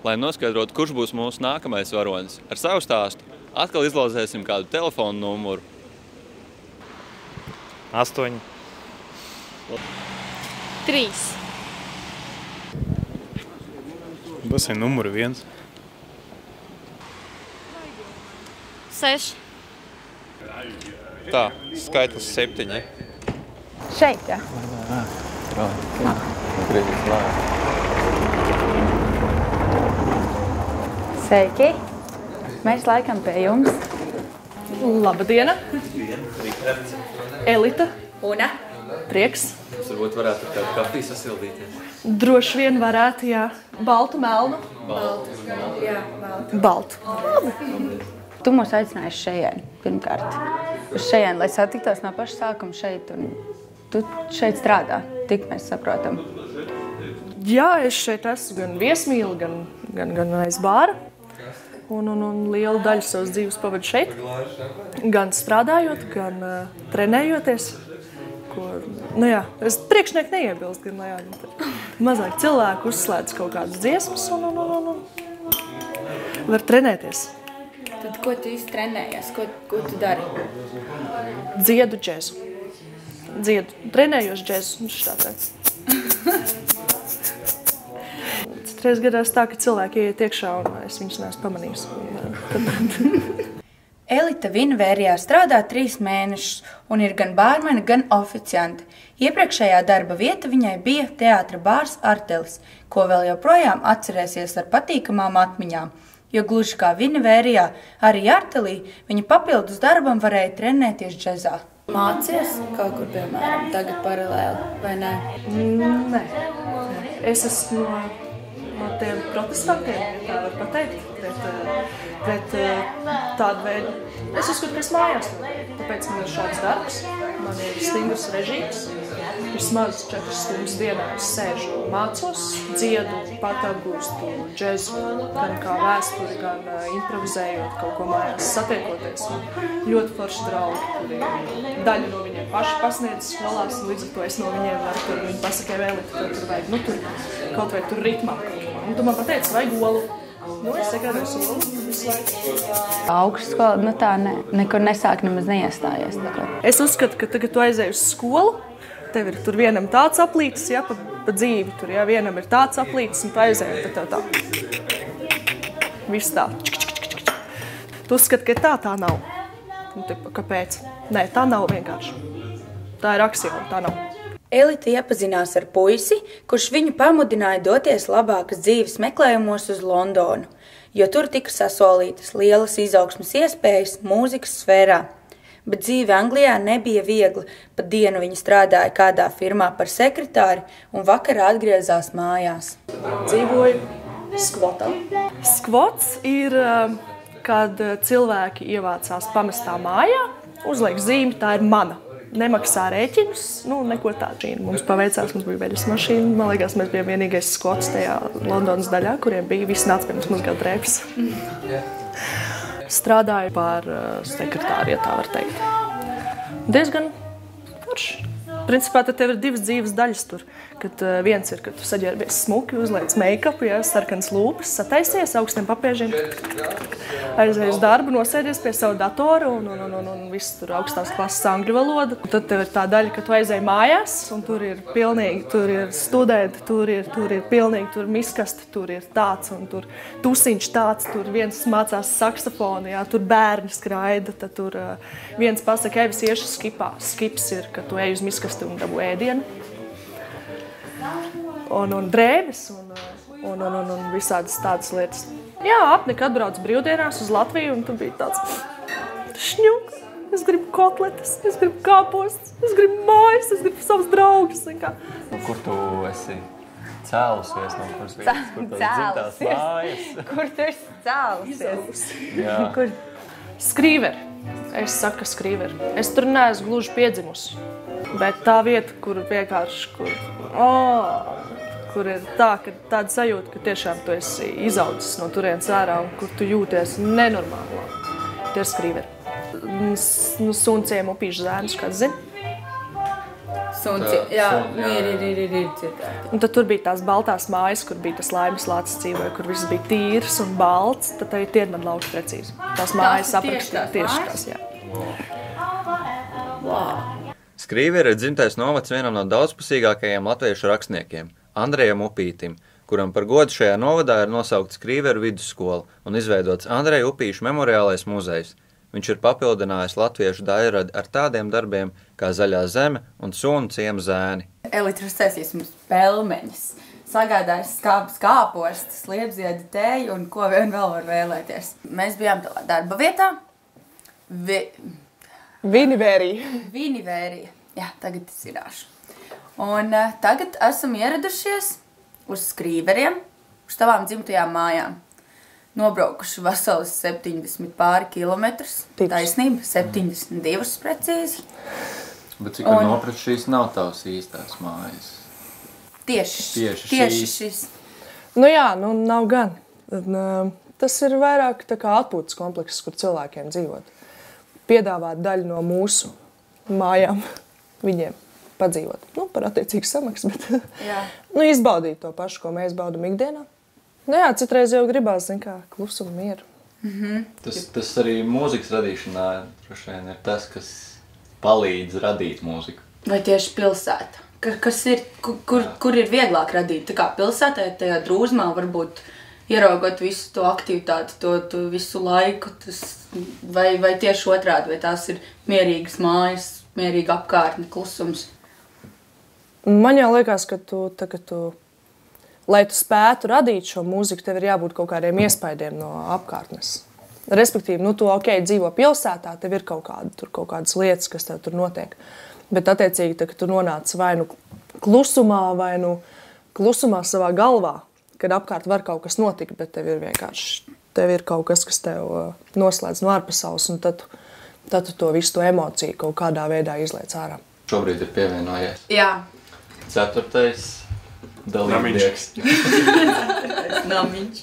Lai noskaidrotu, kurš būs mūsu nākamais varonis, ar savu stāstu atkal izlozēsim kādu telefonu numuru. 8. 3. Dosim numuru 1. 6. Tā, skaitlis 7. Šeit, jā. Sveiki! Mēs laikam pie jums. Labadiena! Elita. Una. Prieks. Mums varbūt varētu kādu kafiju sasildīties. Droši vien varētu, jā. Baltu, melnu. Jā, Baltu. Tu mūs aicināji šeit, pirmkārt. Uz šeit, lai satiktos no paša sākuma šeit. Un tu šeit strādā, tik mēs saprotam. Jā, es šeit esmu gan viesmīli, gan aiz bāra. Un lielu daļu savas dzīves pavadu šeit. Gan strādājot, gan trenējoties. Es priekšnieku neiebilst, gan lai mazāk cilvēku uzslēdz kaut kādas dziesmas un var trenēties. Tad ko tu īsti trenējies? Ko tu dari? Dziedu džezu. Trenējos džezu, viņš tā teica. Citreiz gadās tā, ka cilvēki ieiet iekšā un es viņus neesmu pamanījis. Elita Vinvērijā strādā 3 mēnešus un ir gan bārmene, gan oficianti. Iepriekšējā darba vieta viņai bija teātra bārs Artelis, ko vēl joprojām atcerēsies ar patīkamām atmiņām. Jo gluži kā Vinvērijā, arī Artelī viņa papildus darbam varēja trenēties džezā. Mācies kaut kur, piemēram, tagad paralēli, vai ne? Nē. Es esmu no tiem protestantiem, tā var pateikt, pret tādu veidu. Es uzskatu, ka es mājās, tāpēc man ir šāds darbs, man ir stingrs režīms. Vismaz 4 stundas dienā es sēžu mācos, dziedu, pat apgūstu džezu, gan kā vēsturi, gan improvizējot kaut ko mājās, satiekoties. Ļoti forši draugi, kuri daļa no viņiem paši pasniedz skolās, un līdz ar to es no viņiem varu tur, viņi pasaka, Elita, ka tur vajag, tur kaut vai tur ritmā. Un tu man pateici, vajag olu. Es iegādāju solu, visu laiku. Augstskola, tā nekur nesāk nemaz neiestājies. Es uzskatu, ka tagad tu aizēji uz skolu, tev ir tur vienam tāds aplītis, ja, pa dzīvi tur, ja, vienam ir tāds aplītis, un tu aizēji, un tad tev tā. Viss tā. Tu uzskati, ka tā nav. Un kāpēc? Nē, tā nav vienkārši. Tā ir aksioma, tā nav. Elita iepazinās ar puisi, kurš viņu pamudināja doties labākas dzīves meklējumos uz Londonu, jo tur tika sasolītas lielas izaugsmes iespējas mūzikas sfērā. Bet dzīve Anglijā nebija viegla, pa dienu viņa strādāja kādā firmā par sekretāri un vakarā atgriezās mājās. Dzīvoju skvotā. Skvots ir, kad cilvēki ievācās pamestā mājā, uzliek zīmi, tā ir mana. Nemaksā rēķinus, neko tādu. Mums paveicās, mums bija veļas mašīna. Man liekas, mēs bijām vienīgais skvots tajā Londonas daļā, kuriem bija visi nāc pie mums mazgāt drēbes. Strādāju par sekretāri, ja tā var teikt. Diezgan forši. Principā tad tev ir 2 dzīves daļas tur. Kad viens ir, kad tu saģērbies smuki, uzliec make-upu, ja, sarkanas lūpas, sataisies augstiem papiežiem, aizies uz darbu, nosēdies pie savu datoru un viss tur augstās klases angļu valoda. Un tad tev ir tā daļa, ka tu aizēji mājās, un tur ir pilnīgi, tur ir studenti, tur ir pilnīgi, tur miskasti, tur ir tāds, un tur tusiņš tāds, tur viens mācās saksofonu, jā, tur bērni skraida, tad tur viens pasaka, es iešu skipā. Skips ir, ka tu ej uz miskasti un dabu ēdienu. Un drēbes un visādas tādas lietas. Jā, apnika atbrauc brīvdienās uz Latviju, un tu biji tāds šņuk, es gribu kotletes, es gribu kāpostus, es gribu mājas, es gribu savus draugus. Kur tu esi cēlusies no kuras vietas? Kur tu dzimtās mājas? Kur tu esi cēlusies? Jā. Skrīveri. Es saku skrīveri. Es tur neesmu gluži piedzimusi. Bet tā vieta, kur vienkārši, kur ir tāda sajūta, ka tiešām tu esi izaudzis no turienes ārā un kur tu jūties nenormāli. Tie ir skrīveri. Sunciem upīšu zēnus, kāds zina? Suns, jā, ir dzirdēti. Un tad tur bija tās baltās mājas, kur bija tas laimes lācis dzīvoja, kur viss bija tīrs un balts, tad tie ir man lauks precīzi. Tās mājas aprakstīja tieši tās, jā. Wow. Skrīvere ir dzimtais novads vienam no daudzpusīgākajiem latviešu rakstniekiem, Andrejam Upītim, kuram par godu šajā novadā ir nosaukta Skrīveru vidusskola un izveidots Andreja Upīša memoriālais muzejs. Viņš ir papildinājis latviešu daļradi ar tādiem darbiem kā Zaļā zeme un Sunu ciema zēni. Elitrusēsīs mums pelmeņas, sagādājis skābas kāpostas, liepziedi tēju un ko vien vēl var vēlēties. Mēs bijām tādā darba vietā. Vinivērija. Jā, tagad es zināšu. Un tagad esam ieradušies uz Skrīveriem, uz tavām dzimtajām mājām. Nobraukuši veselas 70 pāri kilometrus. Taisnība, 72 precīzi. Bet cik ar noprat šīs nav tavas īstās mājas? Tieši šis. Nu jā, nav gan. Tas ir vairāk tā kā atpūtas komplekss, kur cilvēkiem dzīvot. Piedāvāt daļu no mūsu mājām viņiem padzīvot. Par attiecīgu samaksu, bet izbaudīt to pašu, ko mēs baudam ikdienā. Citreiz jau gribās, klusumu mieru. Tas arī mūzikas radīšanā droši vien ir tas, kas palīdz radīt mūziku. Vai tieši pilsēta? Kas ir, kur ir vieglāk radīt? Tā kā pilsētā, tajā drūzmā varbūt ieraugot visu to aktivitāti, to visu laiku, vai tieši otrādi, vai tās ir mierīgas mājas, mierīga apkārtne, klusums? Man jau liekas, ka lai tu spētu radīt šo mūziku, tev ir jābūt kaut kādiem iespaidiem no apkārtnes. Respektīvi, tu dzīvo pilsētā, tev ir kaut kādas lietas, kas tev tur notiek. Bet attiecīgi, kad tu nonāc vai klusumā, vai klusumā savā galvā, kad apkārt var kaut kas notikt, bet tev ir kaut kas, kas tev noslēdz no ārpasaules, un tad tu to visu to emociju kaut kādā veidā izliec ārā. Šobrīd ir pievienojies. Jā. 4. dalībnieks. Namiņš.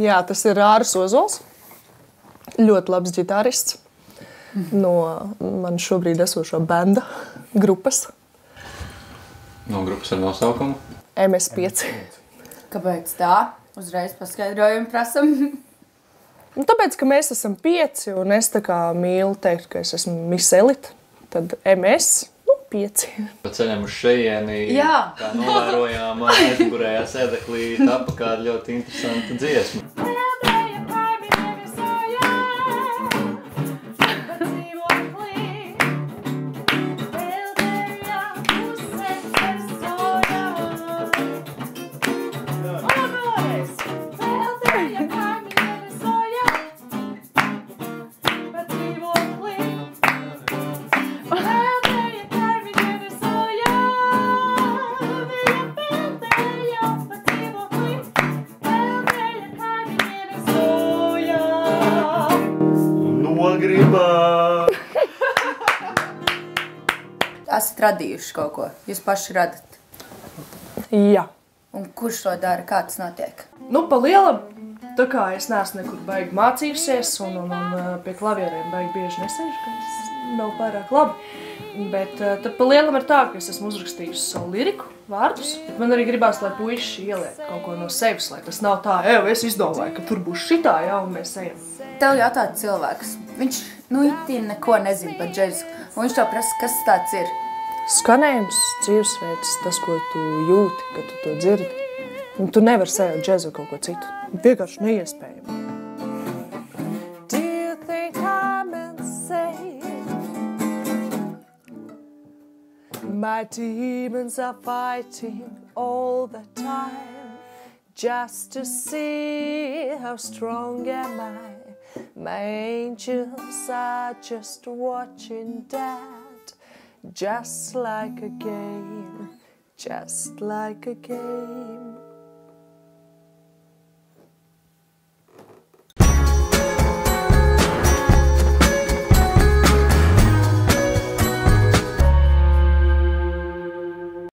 Jā, tas ir Rāris Ozols. Ļoti labs ģitārists no man šobrīd esošo benda grupas. No grupas ar nosaukumu? MS5. Kāpēc tā? Uzreiz paskaidrojumu prasam. Tāpēc, ka mēs esam 5 un es tā kā mīlu teikt, ka es esmu Miss Elite, tad MS 5. Pa ceļam uz šejieni, kā novērojām, aizmugurējā sēdeklī tapa kāda ļoti interesanta dziesma. Esat radījuši kaut ko? Jūs paši radat? Jā. Un kurš to dara? Kā tas notiek? Pa lielam, tā kā es neesmu nekur baigi mācījusies un pie klavieriem baigi bieži nesēžu, ka tas nav pārāk labi. Bet tad pa lielam ir tā, ka es esmu uzrakstījusi savu liriku, vārdus. Man arī gribās, lai puiši ieliek kaut ko no sevis, lai tas nav tā, es izdomāju, ka tur būs šitā, un mēs ejam. Tev jautā cilvēks. Viņš itin neko nezina par džezu. Un viņš tev prasa, kas tāds ir? Skanējums, dzīvesveids, tas, ko tu jūti, kad tu to dzirdi. Un tu nevari sajūt džezu kaut ko citu. Vienkārši neiespējami. Do you think I'm insane? My demons are fighting all the time just to see how strong am I. My angels are just watching that, just like a game, just like a game.